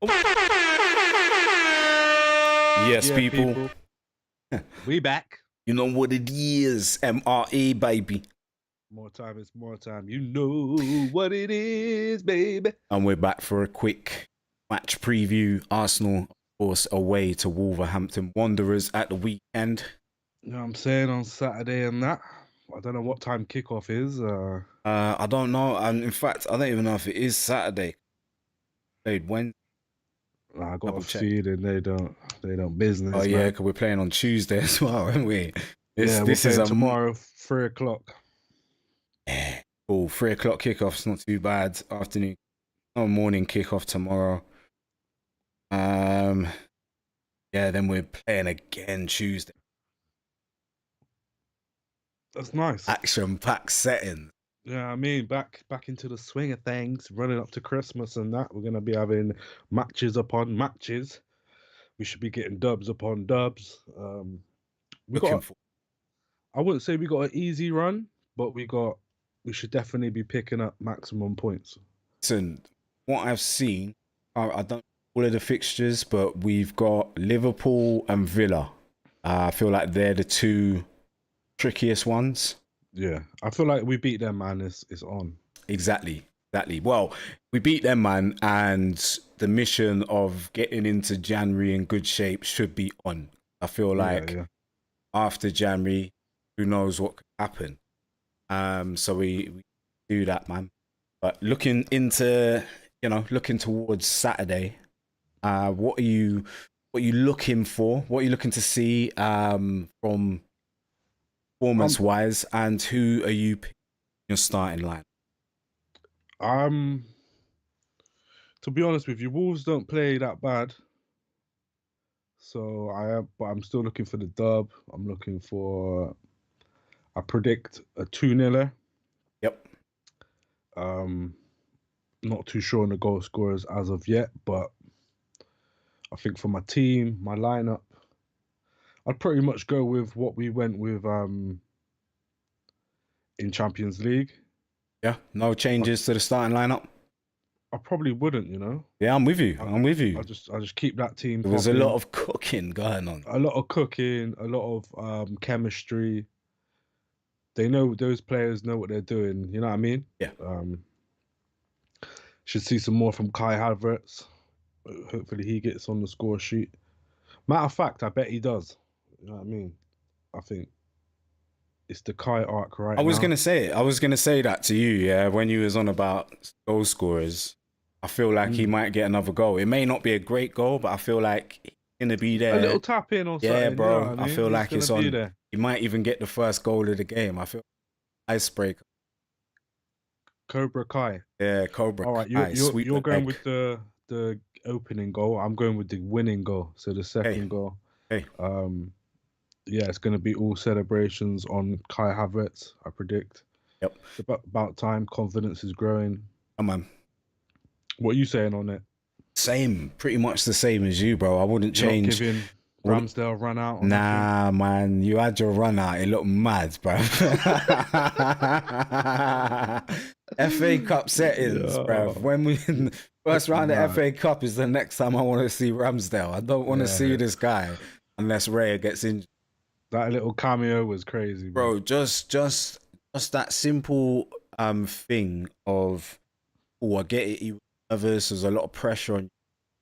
Yes, Yeah, people. We back. You know what it is. MRE, baby. More time is more time. You know what it is, baby. And we're back for a quick match preview. Arsenal, of course, away to Wolverhampton Wanderers at the weekend. You know what I'm saying, on Saturday and that. I don't know what time kickoff is. I don't know. And in fact, I don't even know if it is Saturday. Played Wednesday. I got Double a check. feeling they don't business. Oh yeah, man. because we're playing on Tuesday as well, aren't we? We're This is playing a tomorrow, 3 o'clock. yeah, cool 3 o'clock kickoff's not too bad. Afternoon, no morning kickoff tomorrow. Yeah, then we're playing again Tuesday. That's nice. Action-packed setting. Yeah, I mean, back into the swing of things, running up to Christmas and that. We're gonna be having matches upon matches. We should be getting dubs upon dubs. We Looking got for I wouldn't say we got an easy run, but we should definitely be picking up maximum points. listen, what I've seen, I don't know all of the fixtures, but we've got Liverpool and Villa. I feel like they're the two trickiest ones. Yeah, I feel like we beat them, man. It's on. Exactly. Well, we beat them, man, and the mission of getting into January in good shape should be on. I feel like Yeah. after January, who knows what could happen. So we do that, man. But looking towards Saturday, what are you looking for? What are you looking to see from performance wise, and who are you picking your starting line? To be honest with you, Wolves don't play that bad. So but I'm still looking for the dub. I predict a 2-0. Yep. Not too sure on the goal scorers as of yet, but I think for my team, my lineup, I'd pretty much go with what we went with in Champions League. Yeah. No changes to the starting lineup. I probably wouldn't, you know. Yeah, I'm with you. I just keep that team. There was a lot of cooking going on. A lot of cooking, a lot of chemistry. Those players know what they're doing. You know what I mean? Yeah. Should see some more from Kai Havertz. Hopefully he gets on the score sheet. Matter of fact, I bet he does. You know what I mean? I think it's the Kai arc right now. I was gonna say that to you, yeah, when you was on about goal scorers. I feel like he might get another goal. It may not be a great goal, but I feel like he's gonna be there. A little tap in or something. Yeah, bro. You know what I feel he's like it's on. there. He might even get the first goal of the game. I feel icebreaker. Cobra Kai. Yeah, Cobra. All right, you're going with the opening goal. I'm going with the winning goal. So the second goal. Hey. Yeah, it's going to be all celebrations on Kai Havertz, I predict. Yep. It's about time. Confidence is growing. Come on. What are you saying on it? Same. Pretty much the same as you, bro. I wouldn't change. Not giving Ramsdale run out? Nah, man. You had your run out. It looked mad, bro. FA Cup settings, bro. When we first round of FA Cup is the next time I want to see Ramsdale. I don't want to see this guy unless Raya gets injured. That little cameo was crazy, bro. Just that simple thing of, oh, I get it. You nervous. There's a lot of pressure on you,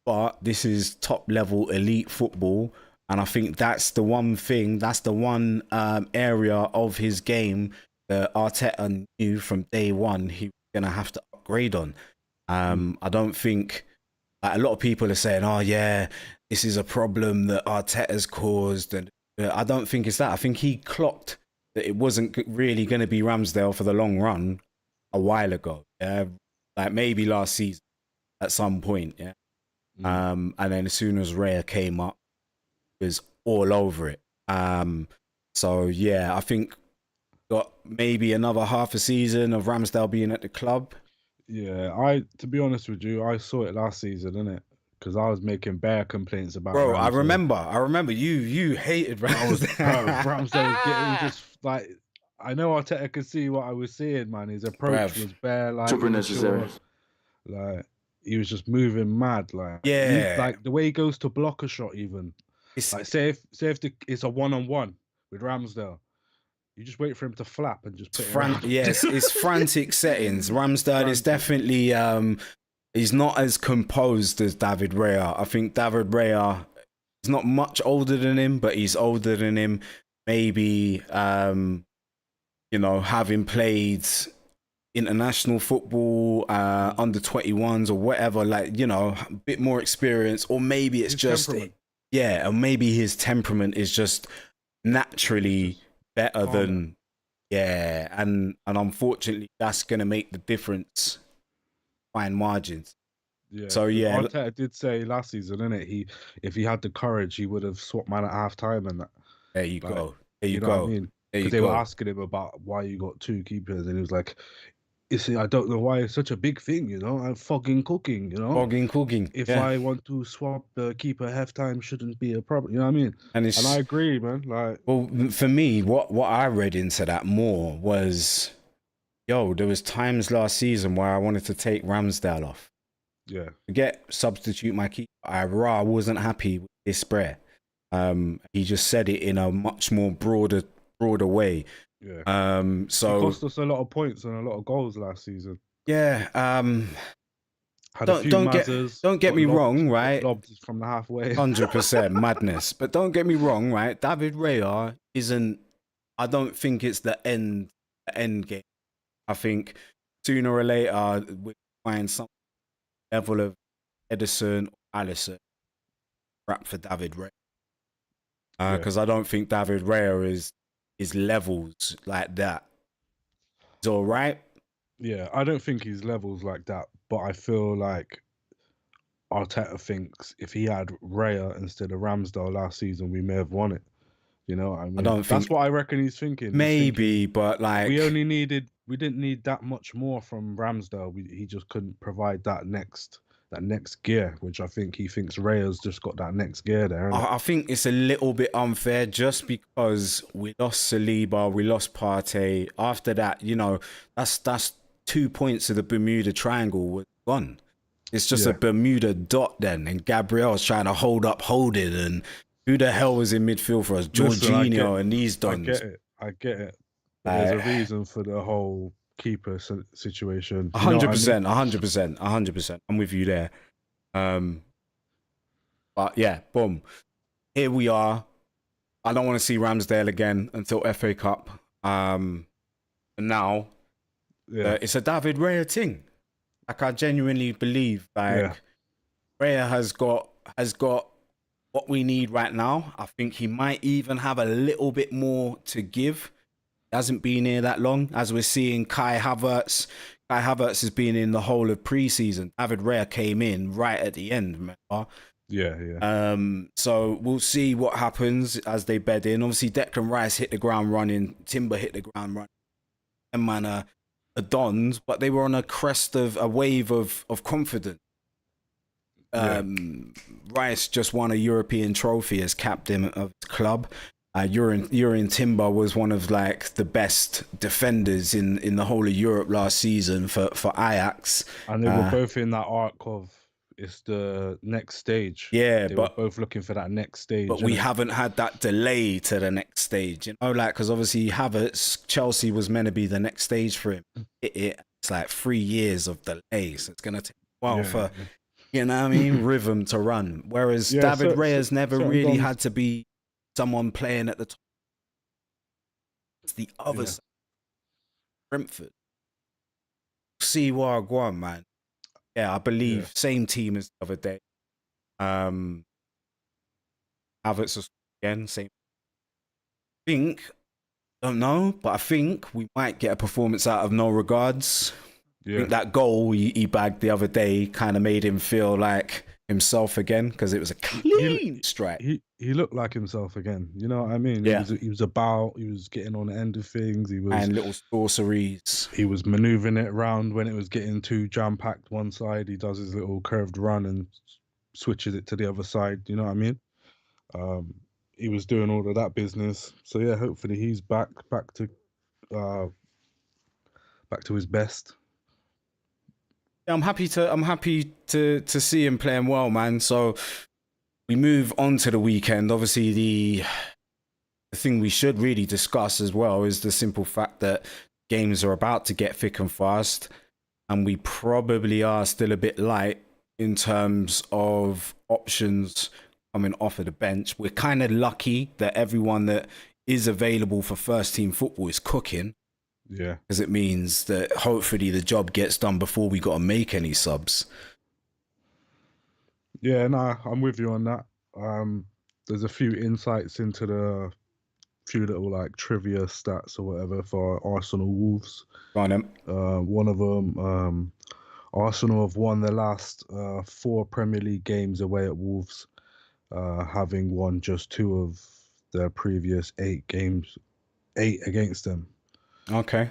but this is top level elite football, and I think that's the one thing. That's the one area of his game that Arteta knew from day one he was gonna have to upgrade on. I don't think a lot of people are saying, "Oh yeah, this is a problem that Arteta's caused," and I don't think it's that. I think he clocked that it wasn't really going to be Ramsdale for the long run a while ago. Yeah, like maybe last season at some point. Yeah, and then as soon as Raya came up, it was all over it. So yeah, I think got maybe another half a season of Ramsdale being at the club. Yeah, to be honest with you, I saw it last season, innit? Because I was making bare complaints about. Bro, Ramsdale. I remember you hated Ramsdale. Ramsdale was getting just like, I know Arteta could see what I was seeing, man. His approach was bare, like, super necessary. Like, he was just moving mad. Yeah, Like the way he goes to block a shot, even it's like say if it's a 1-on-1 with Ramsdale, you just wait for him to flap and just put it around. yes, it's frantic settings. Ramsdale is Frantic. definitely he's not as composed as David Raya. I think David Raya is not much older than him, but he's older than him. Maybe you know, having played international football, under 21s or whatever, like, you know, a bit more experience, or maybe it's His just, temperament. yeah, or maybe his temperament is just naturally Just better calmer. than, yeah, and unfortunately that's gonna make the difference, fine margins. Yeah, So because yeah, Arteta did say last season, innit? If he had the courage, he would have swapped man at half time and that. there you Like, go, there you you know what I go, mean? there you Because they were go. asking him about why you got two keepers, and he was like, "You see, I don't know why it's such a big thing. You know, I'm fucking cooking. You know, Bogging cooking, if yeah. I want to swap the keeper halftime, shouldn't be a problem. You know what I mean? And And I it's, agree, man. Like, well, for me, what I read into that more was, yo, there was times last season where I wanted to take Ramsdale off. yeah, Forget substitute my keeper. I wasn't happy with this spray. He just said it in a much more broader way. yeah. He So cost us a lot of points and a lot of goals last season. yeah, Had a don't few don't get Mazzers, don't get me wrong, right? from the halfway. 100% madness. But don't get me wrong, right? David Raya isn't. I don't think it's the end game. I think sooner or later we find some level of Edison or Allison rap for David Raya. Yeah, Because I don't think David Raya is levels like that. He's all right. yeah. I don't think he's levels like that, but I feel like Arteta thinks if he had Raya instead of Ramsdale last season, we may have won it. You know what I I mean? don't That's think what I reckon he's thinking. He's thinking maybe, but like we didn't need that much more from Ramsdale. He just couldn't provide that next gear, which I think he thinks Raya's just got that next gear there, isn't it? I think it's a little bit unfair just because we lost Saliba, we lost Partey. After that, you know, that's 2 points of the Bermuda Triangle was gone. It's just a Yeah. Bermuda dot then, and Gabriel's trying to hold it, and who the hell was in midfield for us? Listen, Jorginho and these dons. I get it. But there's a Like, reason for the whole keeper situation. a You know what hundred I mean? percent, 100%, 100%. I'm with you there. Um, but yeah, boom. Here we are. I don't want to see Ramsdale again until FA Cup. And now Yeah, it's a David Raya thing. Like I genuinely believe, yeah, like Raya has got what we need right now. I think he might even have a little bit more to give. He hasn't been here that long, as we're seeing Kai Havertz. Kai Havertz has been in the whole of preseason. David Raya came in right at the end, remember? yeah. So we'll see what happens as they bed in. Obviously, Declan Rice hit the ground running. Timber hit the ground running. And man, Dons, but they were on a crest of a wave of confidence. Yeah. Rice just won a European trophy as captain of the club. Urian Timber was one of like the best defenders in the whole of Europe last season for Ajax. And they were both in that arc of it's the next stage. Yeah, They were but both looking for that next stage, we innit? haven't had that delay to the next stage, you know, like because obviously Havertz, Chelsea was meant to be the next stage for him. It's like 3 years of delay, so it's gonna take a while Yeah, for, you know what I mean, rhythm to run. Whereas yeah. David Raya's never Certain really dons. had to be someone playing at the top. It's the other Yeah, side, Brentford. See where I go on, man. Yeah, I yeah, believe same team as the other day. Um, Havertz was again same. Think don't know, but I think we might get a performance out of No Regards. I yeah. think that goal he bagged the other day kind of made him feel like himself again because it was a He clean strike. he looked like himself again. You know what I mean? Yeah, He was about. He was getting on the end of things. and little sorceries. He was maneuvering it around when it was getting too jam packed one side. He does his little curved run and switches it to the other side. You know what I mean? Um, he was doing all of that business. So yeah, hopefully he's uh back to his best. Yeah, I'm happy to see him playing well, man. So we move on to the weekend. Obviously, the thing we should really discuss as well is the simple fact that games are about to get thick and fast, and we probably are still a bit light in terms of options coming off of the bench. We're kind of lucky that everyone that is available for first team football is cooking, Yeah. because it means that hopefully the job gets done before we got to make any subs. Yeah, no, I'm with you on that. There's a few insights into the few little like trivia stats or whatever for Arsenal Wolves. Go on, then. One of them, Arsenal have won their last 4 Premier League games away at Wolves, having won just 2 of their previous 8 games, 8 against them. Okay.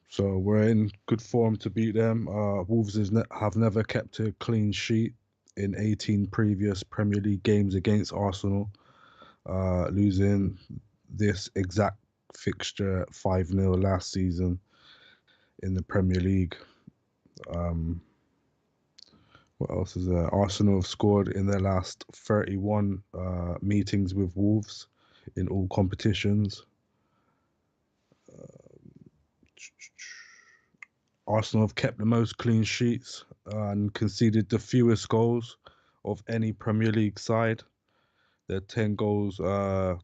So we're in good form to beat them. Wolves have never kept a clean sheet in 18 previous Premier League games against Arsenal, losing this exact fixture 5-0 last season in the Premier League. What else is there? Arsenal have scored in their last 31 meetings with Wolves in all competitions. Arsenal have kept the most clean sheets and conceded the fewest goals of any Premier League side. Their 10 goals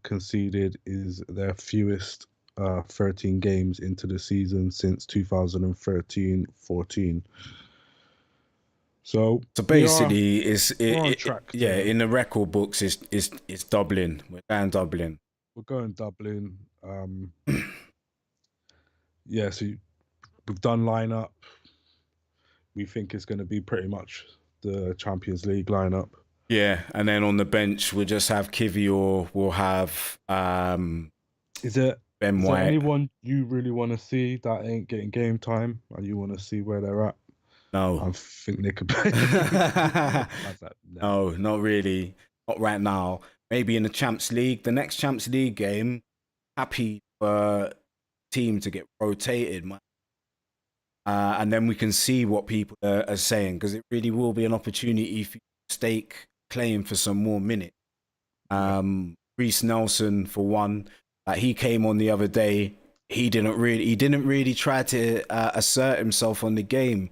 conceded is their fewest 13 games into the season since 2013-14. So basically, we're on track. in the record books, it's Dublin. We're going Dublin. We're going Dublin. Yeah, so we've done lineup. We think it's going to be pretty much the Champions League lineup. Yeah, and then on the bench we'll just have Kivy, or we'll have Is there White. anyone you really want to see that ain't getting game time and you want to see where they're at? No. I think they could play. No, not really. Not right now. Maybe in the Champions League. The next Champions League game, happy for team to get rotated, man. And then we can see what people are saying, because it really will be an opportunity for you to stake claim for some more minutes. Reece Nelson, for one, he came on the other day. He didn't really try to assert himself on the game.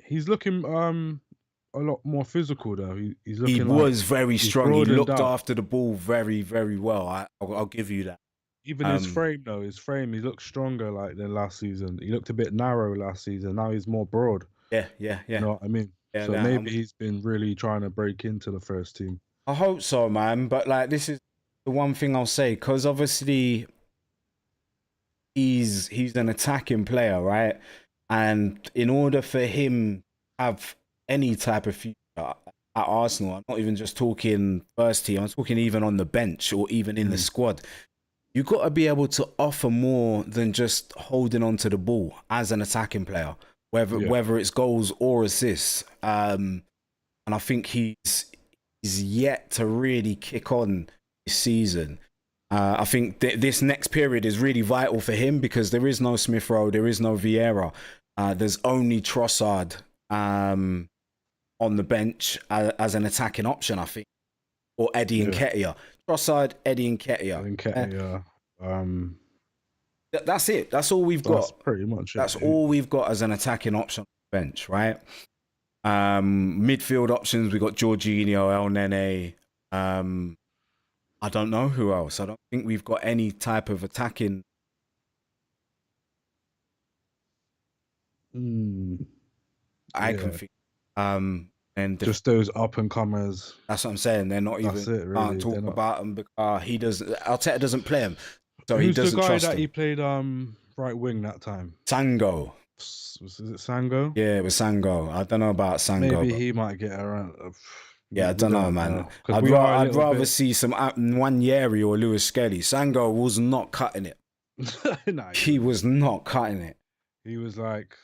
He's looking a lot more physical though. He's looking. He was very strong. He looked out after the ball very, very well. I'll give you that. Even his frame though, he looked stronger like than last season. He looked a bit narrow last season. Now he's more broad. Yeah. You know what I mean? Yeah, so maybe he's been really trying to break into the first team. I hope so, man. But like, this is the one thing I'll say, because obviously he's an attacking player, right? And in order for him to have any type of future at Arsenal, I'm not even just talking first team, I'm talking even on the bench or even in the squad, you've got to be able to offer more than just holding on to the ball as an attacking player, whether it's goals or assists. And I think he's yet to really kick on this season. I think this next period is really vital for him, because there is no Smith Rowe, there is no Vieira. There's only Trossard on the bench as an attacking option, I think, or Eddie Nketiah. Trossard, Eddie Nketiah. That's it. That's all we've got. That's pretty much it. That's all we've got as an attacking option on the bench, right? Midfield options, we got Jorginho, El Nene. I don't know who else. I don't think we've got any type of attacking. I can think. And just those up and comers. That's what I'm saying. They're not even. It, really. Can't talk about them because he does. Arteta doesn't play him, so Who's he doesn't the guy trust that him. he played right wing that time? Sango. Was it Sango? Yeah, it was Sango. I don't know about Sango. Maybe he might get around. Yeah, I don't know, man. I'd rather see some Nwaneri or Lewis Skelly. Sango was not cutting it. He was not cutting it. He was like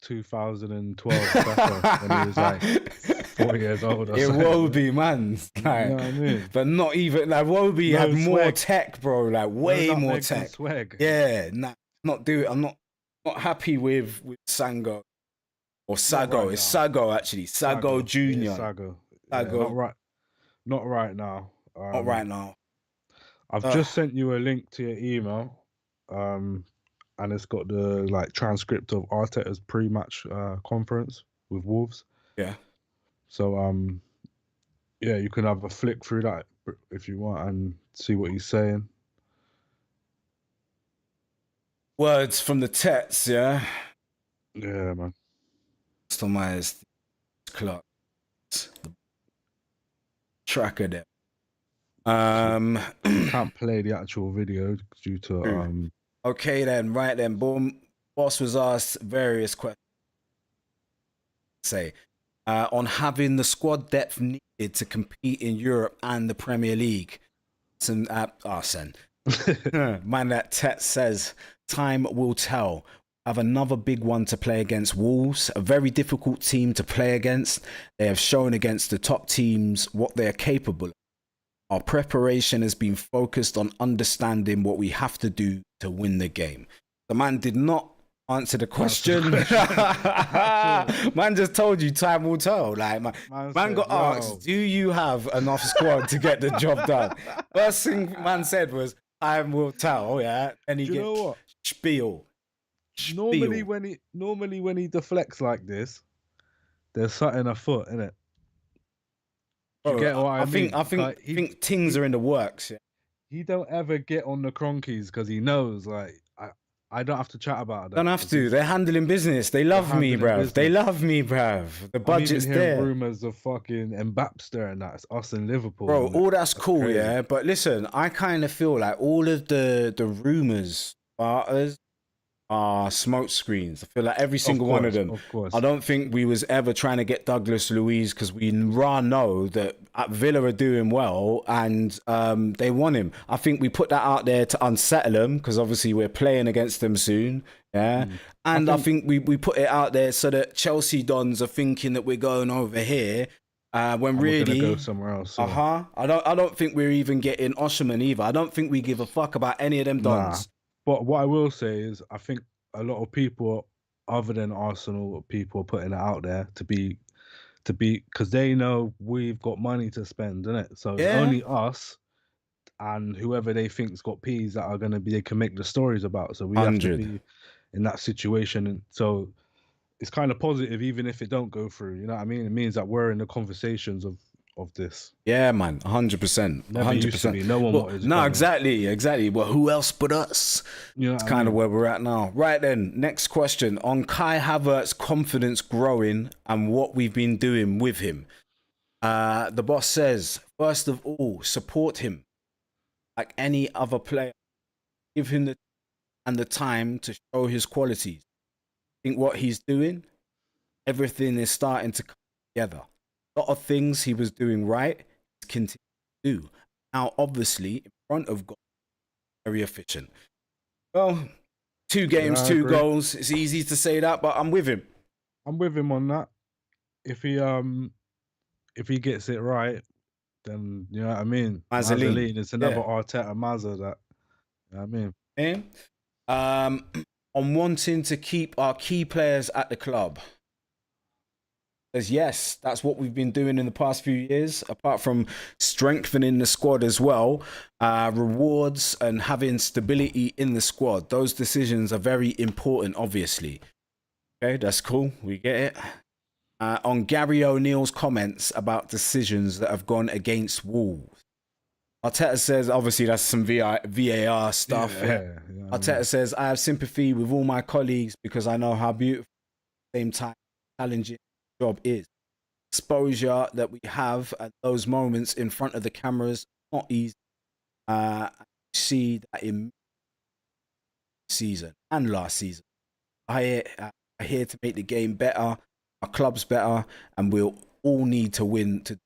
2012 better when he was like 4 years old. Iwobi, man. Like, you know what I mean? But not even like Iwobi had more tech, bro. Like way more tech. Swag. Yeah, not do it. I'm not happy with Sango Or Not Sago. right It's now. Sago actually. Sago It is Junior. Sago. Yeah, Sago. not right now. Not right now. I've Uh, just sent you a link to your email, and it's got the like transcript of Arteta's pre-match conference with Wolves. yeah. So yeah, you can have a flick through that if you want and see what he's saying. Words from the text, yeah. Yeah, man. Customized clock. The tracker there. Can't play the actual video due to Okay then, right then. Boom. Boss was asked various questions. Say, on having the squad depth needed to compete in Europe and the Premier League. Some Arsene. Man, that text says time will tell. Have another big one to play against Wolves, a very difficult team to play against. They have shown against the top teams what they are capable of. Our preparation has been focused on understanding what we have to do to win the game. The man did not answer the question. Man just told you time will tell. Like man got asked, do you have enough squad to get the job done? First thing man said was time will tell. Yeah, and he Do you know what? Spiel. Normally when he deflects like this, there's something afoot, innit? Do you get what I mean? I think things are in the works. Yeah. He don't ever get on the cronkies because he knows, like, I don't have to chat about that. Don't have to. They're handling business. They love me, bruv. They love me, bruv. The budget's I'm even there. hearing rumors of fucking Mbappé and that. It's us in Liverpool. Bro, all that's cool, crazy. Yeah. But listen, I kind of feel like all of the rumors are smoke screens. I feel like every single one of them. Of course. I don't think we was ever trying to get Douglas Luiz because we know that at Villa are doing well and they want him. I think we put that out there to unsettle them because obviously we're playing against them soon. Yeah. And I think we put it out there so that Chelsea dons are thinking that we're going over here. When really we're go somewhere else. So. I don't think we're even getting Osherman either. I don't think we give a fuck about any of them dons. But what I will say is, I think a lot of people, other than Arsenal, people are putting it out there to be, because they know we've got money to spend, innit? So it's only us and whoever they think's got P's that are going to be, they can make the stories about. So we have to be in that situation. And so it's kind of positive, even if it don't go through. You know what I mean? It means that we're in the conversations of this. Yeah, man, 100%. 100%. No one wanted. No, exactly. Well, who else but us? You know, it's kind of where we're at now. Right then, next question on Kai Havertz's confidence growing and what we've been doing with him. The boss says, first of all, support him like any other player. Give him the time to show his qualities. I think what he's doing, everything is starting to come together. A lot of things he was doing right, he's continuing to do. Now, obviously, in front of God, very efficient. Well, 2 games, 2 goals. It's easy to say that, but I'm with him. I'm with him on that. If he gets it right, then you know what I mean. Mazzoline. It's another Arteta Mazza that. You know what I mean. On wanting to keep our key players at the club. Says yes, that's what we've been doing in the past few years, apart from strengthening the squad as well. Rewards and having stability in the squad. Those decisions are very important, obviously. Okay, that's cool. We get it. On Gary O'Neill's comments about decisions that have gone against Wolves. Arteta says, obviously that's some VAR stuff. Arteta says, I have sympathy with all my colleagues because I know how beautiful, at the same time, challenging job is. Exposure that we have at those moments in front of the cameras, not easy. See that in season and last season. I here to make the game better, our club's better, and we'll all need to win to.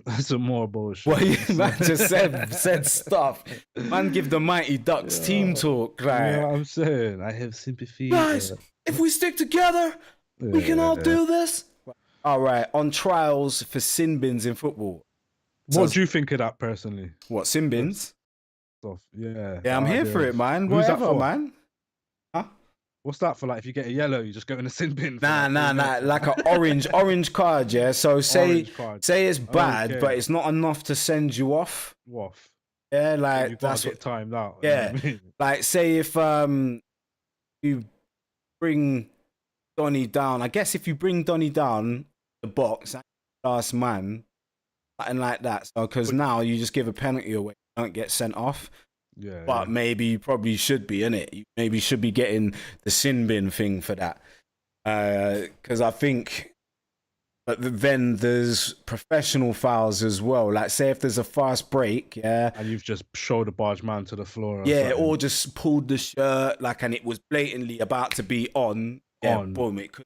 That's some more bullshit. Well, man just said stuff. Man, give the Mighty Ducks team talk. Like, you know what I'm saying? I have sympathy. Guys, if we stick together, we can all do this. All right, on trials for sin bins in football. What do you think of that personally? What, sin bins? Stuff. Yeah. Yeah, I'm here for it, man. Whatever, man. Huh? What's that for? Like, if you get a yellow, you just go in the sin bin for Nah, like 3 nah, nah. minutes. Like an orange card, yeah. So Orange card. say it's bad, but Okay. it's not enough to send you off. Waff. Yeah, But you like gotta that's get what. timed out. You know Yeah, what I mean? like say if you bring Donny down. I guess if you bring Donny down the box, last man, something like that. So because But now you just give a penalty away, you don't get sent off. yeah, But yeah. maybe you probably should be in it. You maybe should be getting the sin bin thing for that. Because I think. But then there's professional fouls as well. Like, say if there's a fast break, yeah, And you've just shoulder barged man to the floor or yeah, something. or just pulled the shirt, like, and it was blatantly about to be on, yeah, On. boom, it could.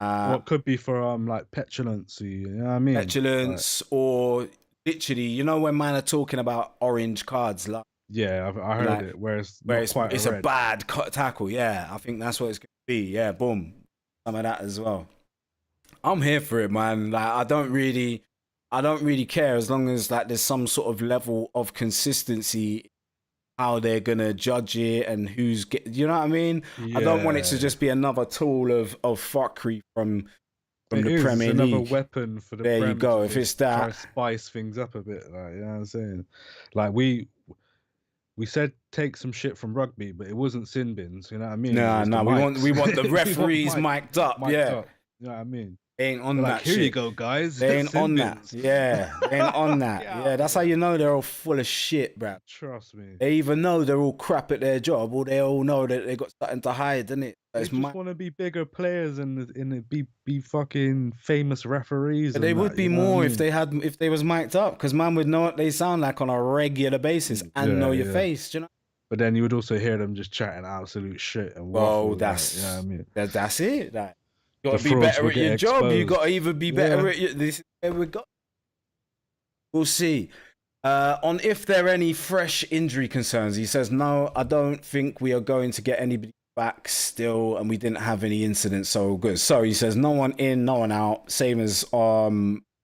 What could be for like petulancy, you know what I mean? Petulance, or literally, you know, when man are talking about orange cards, Yeah, I heard like it. Where it's where not quite it's a a red. bad tackle. Yeah, I think that's what it's gonna be. Yeah, boom, some of that as well. I'm here for it, man. Like, I don't really care as long as like there's some sort of level of consistency how they're gonna judge it and who's you know what I mean. I don't want it to Yeah. just be another tool of fuckery from It the is. It's Premier another League. weapon for the There you Prem to go. If just it's try to that, spice things up a bit. Like, you know what I'm saying? Like we said take some shit from rugby, but it wasn't sin bins, you know what I mean? It was the nah. mics. We want the We want referees mic'd up. mic'd Yeah, up. You know what I mean? they ain't They're on like, that here you shit. go, guys. They ain't Sin on that. bins. Yeah, they ain't on that. Get Yeah, out that's of how you here. know they're all full of shit, bruh. Trust me. They either know they're all crap at their job, or they all know that they got something to hide, isn't it? They It's just want to be bigger players and be fucking famous referees They and would that. be You know what I more if mean? they was mic'd up, because man would know what they sound like on a regular basis and know Yeah, your yeah. face. Do you know? But then you would also hear them just chatting absolute shit and Well, waffle. Like, you know what I mean? that's it. Like, you The got to be frauds better will at get your job. You got to exposed. either be Yeah. better at your. This is where we got. We'll see. On if there are any fresh injury concerns, he says, no, I don't think we are going to get anybody back still, and we didn't have any incidents, so good. So he says, no one in, no one out, same as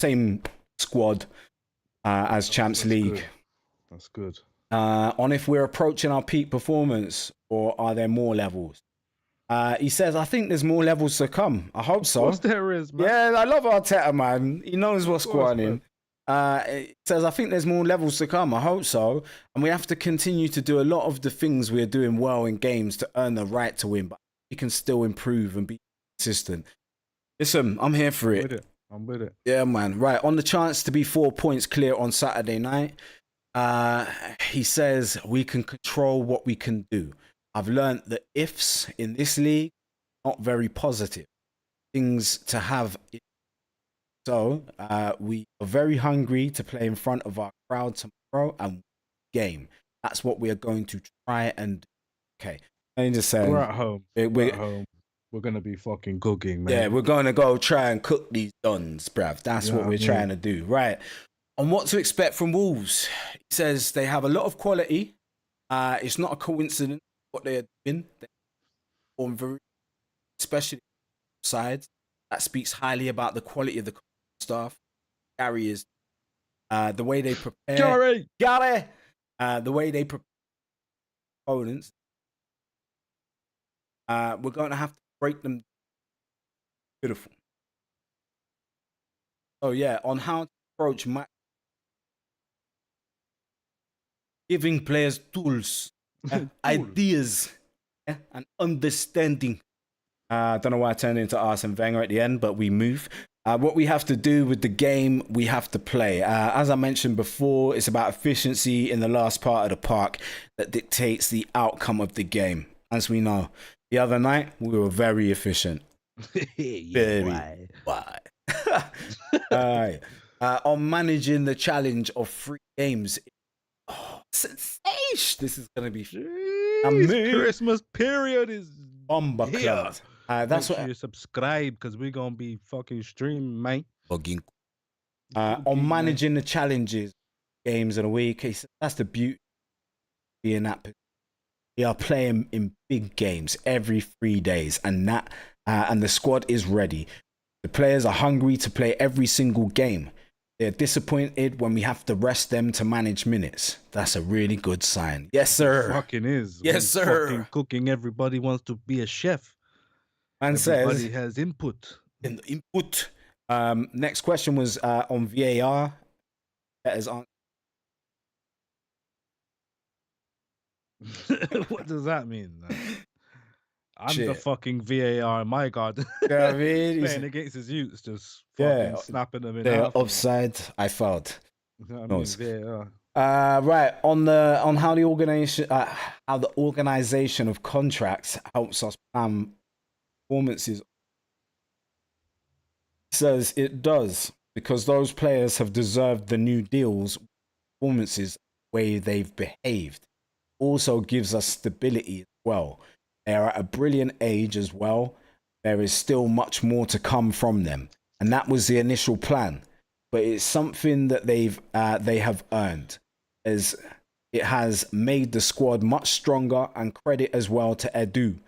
same squad as Champs League. Good. That's good. On if we're approaching our peak performance, or are there more levels? He says, I think there's more levels to come. I hope so. Of course there is, man. Yeah, I love Arteta, man. He knows what's going in. Man. It says, I think there's more levels to come. I hope so. And we have to continue to do a lot of the things we're doing well in games to earn the right to win, but we can still improve and be consistent. Listen, I'm here for it. I'm with it. Yeah, man. Right. On the chance to be 4 points clear on Saturday night, he says, we can control what we can do. I've learned that ifs in this league, not very positive. Things to have. So we are very hungry to play in front of our crowd tomorrow and game. That's what we are going to try and do. Okay. I'm just saying. We're at home. We're at home. We're going to be fucking cooking, man. Yeah, we're going to go try and cook these dons, bruv. That's what we're trying to do. Right. On what to expect from Wolves, he says they have a lot of quality. It's not a coincidence what they are doing. They perform very, especially sides. That speaks highly about the quality of the staff. Gary is the way they prepare. Gary! The way they prepare opponents. We're going to have to break them. Beautiful. So yeah, on how to approach match. Giving players tools, ideas, and understanding. I don't know why I turned into Arsene Wenger at the end, but we move. What we have to do with the game, we have to play. As I mentioned before, it's about efficiency in the last part of the park that dictates the outcome of the game. As we know, the other night, we were very efficient. Why? On managing the challenge of 3 games. Oh, sensation! This is gonna be Christmas period is bomba club. That's Make what sure you subscribe because we're gonna be fucking streaming, mate. On managing the challenges, games in a week. That's the beauty of being that. We are playing in big games every 3 days, and the squad is ready. The players are hungry to play every single game. They're disappointed when we have to rest them to manage minutes. That's a really good sign. Yes, sir. Fucking is. Yes, When sir. Fucking cooking. Everybody wants to be a chef. Man Everybody says has input. in the input. Next question was on VAR. That is on. What does that mean? I'm the Shit. fucking VAR. My God. You know what I mean? Playing against his youths, just fucking snapping them in They're half. offside. I fouled. You know what I mean? VAR. Right on how the organization of contracts helps us plan performances. He says it does because those players have deserved the new deals, performances, the way they've behaved. Also gives us stability as well. They're at a brilliant age as well. There is still much more to come from them, and that was the initial plan. But it's something that they have earned, as it has made the squad much stronger. And credit as well to Edu,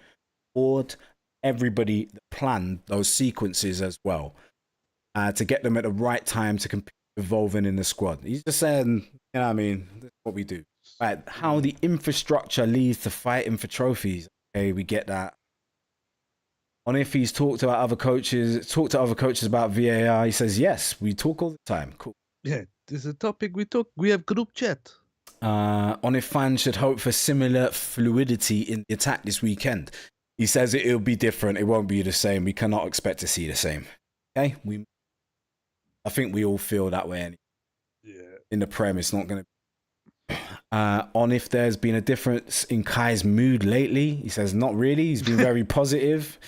board, everybody that planned those sequences as well, to get them at the right time to compete, evolving in the squad. He's just saying, you know what I mean, that's what we do. Right, how the infrastructure leads to fighting for trophies. Okay, we get that. On if he's talked to other coaches about VAR, he says, yes, we talk all the time. Cool. Yeah, this is a topic we talk. We have group chat. On if fans should hope for similar fluidity in the attack this weekend. He says it'll be different. It won't be the same. We cannot expect to see the same. Okay, I think we all feel that way. Anyway. Yeah. In the Prem, it's not going to. On if there's been a difference in Kai's mood lately, he says not really. He's been very positive.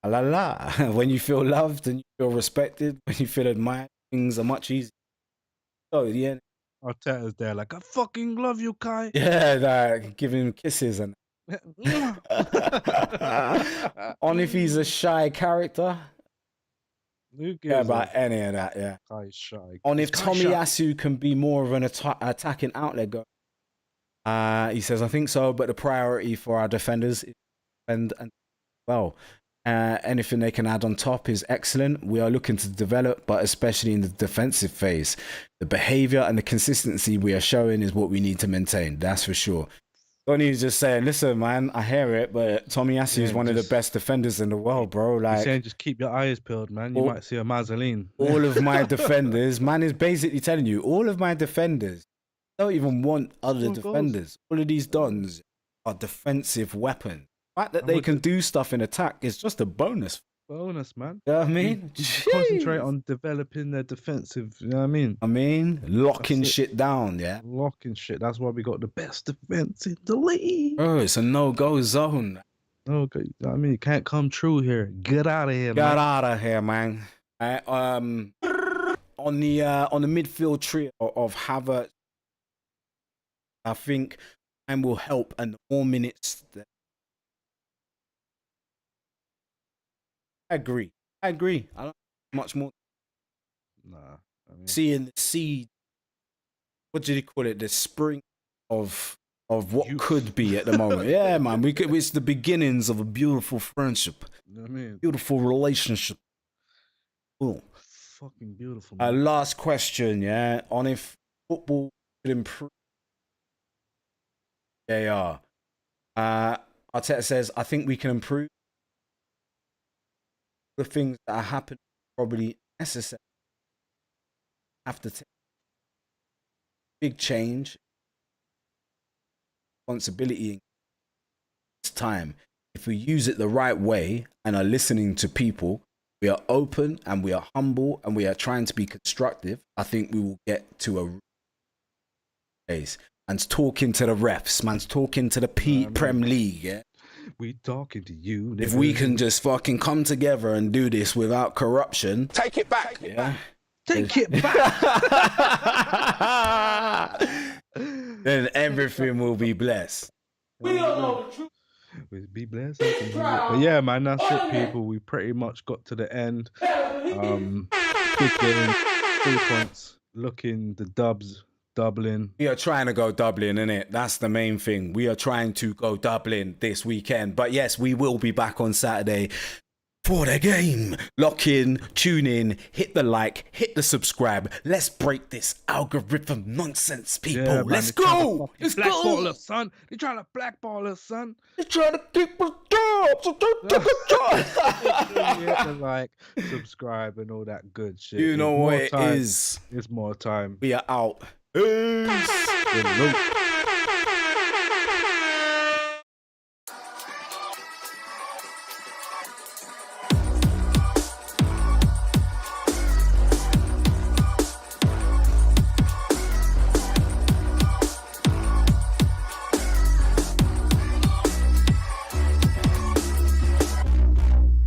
La la. When you feel loved and you feel respected, when you feel admired, things are much easier. So yeah, Arteta's there like, I fucking love you, Kai. yeah, giving him kisses and. On if he's a shy character. Yeah, about any of that, yeah. Kai's shy. On if Tomiyasu can be more of an attacking outlet guy. He says, I think so, but the priority for our defenders is and well. Anything they can add on top is excellent. We are looking to develop, but especially in the defensive phase. The behavior and the consistency we are showing is what we need to maintain. That's for sure. Donny's just saying, listen, man, I hear it, but Tomiyasu is one of the best defenders in the world, bro. Like, saying, just keep your eyes peeled, man. You might see a Mazzoline. All of my defenders, man, is basically telling you, all of my defenders don't even want other defenders. All of these dons are defensive weapons. The fact that they can do stuff in attack is just a bonus. Bonus, man. You know what I mean? Concentrate on developing their defensive, you know what I mean? Locking shit down, yeah? Locking shit. That's why we got the best defense in the league. Oh, it's a no-go zone. Okay, I mean, it can't come true here. Get out of here, man. Get out of here, man. On the midfield trio of Havertz, I think time will help, and the more minutes I agree. I don't much more. Nah. I mean, seeing the seed, what did he call it? The spring of what could be at the moment. Yeah, man. It's the beginnings of a beautiful friendship. You know what I mean? Beautiful relationship. Cool. Fucking beautiful, man. Last question, yeah. On if football could improve. They are. Arteta says, I think we can improve. The things that are happening probably necessary. Have to take big change. Responsibility in this time. If we use it the right way and are listening to people, we are open and we are humble and we are trying to be constructive, I think we will get to a place. Man's talking to the refs, man's talking to the Prem League, yeah? We talking to you. If we can just fucking come together and do this without corruption. Take it back. Yeah. Take it back. Then everything will be blessed. We don't know the truth. We be blessed. But yeah, man, that's it, people. We pretty much got to the end. Good game, 3 points. Looking the dubs. Dublin. We are trying to go Dublin, innit? That's the main thing. We are trying to go Dublin this weekend. But yes, we will be back on Saturday for the game. Lock in, tune in, hit the like, hit the subscribe. Let's break this algorithm nonsense, people. Yeah, man, Let's they're trying to go. fucking Let's blackball go. us, son. They're trying to blackball us, son. They're trying to keep us jobs. So don't take a job. Yeah, to like, subscribe, and all that good shit. You know It's what more it time. is. It's more time. We are out. Peace. Salute.